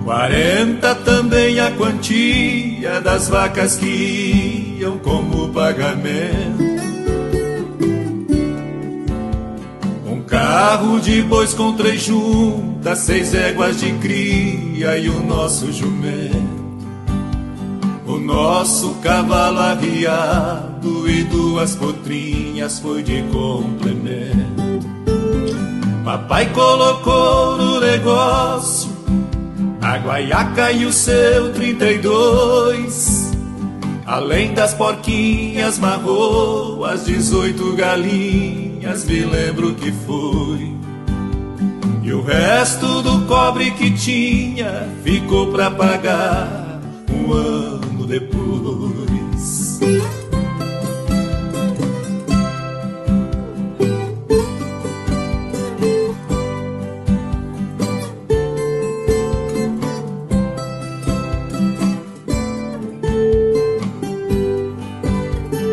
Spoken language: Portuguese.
40 também a quantia das vacas que iam como pagamento. Um carro de bois com 3 juntas, 6 éguas de cria e o nosso jumento. O nosso cavalo arriado e 2 potrinhas foi de complemento. Papai colocou no negócio a guaiaca e o seu 32. Além das porquinhas marrou as 18 galinhas, me lembro que foi. E o resto do cobre que tinha ficou pra pagar um ano depois.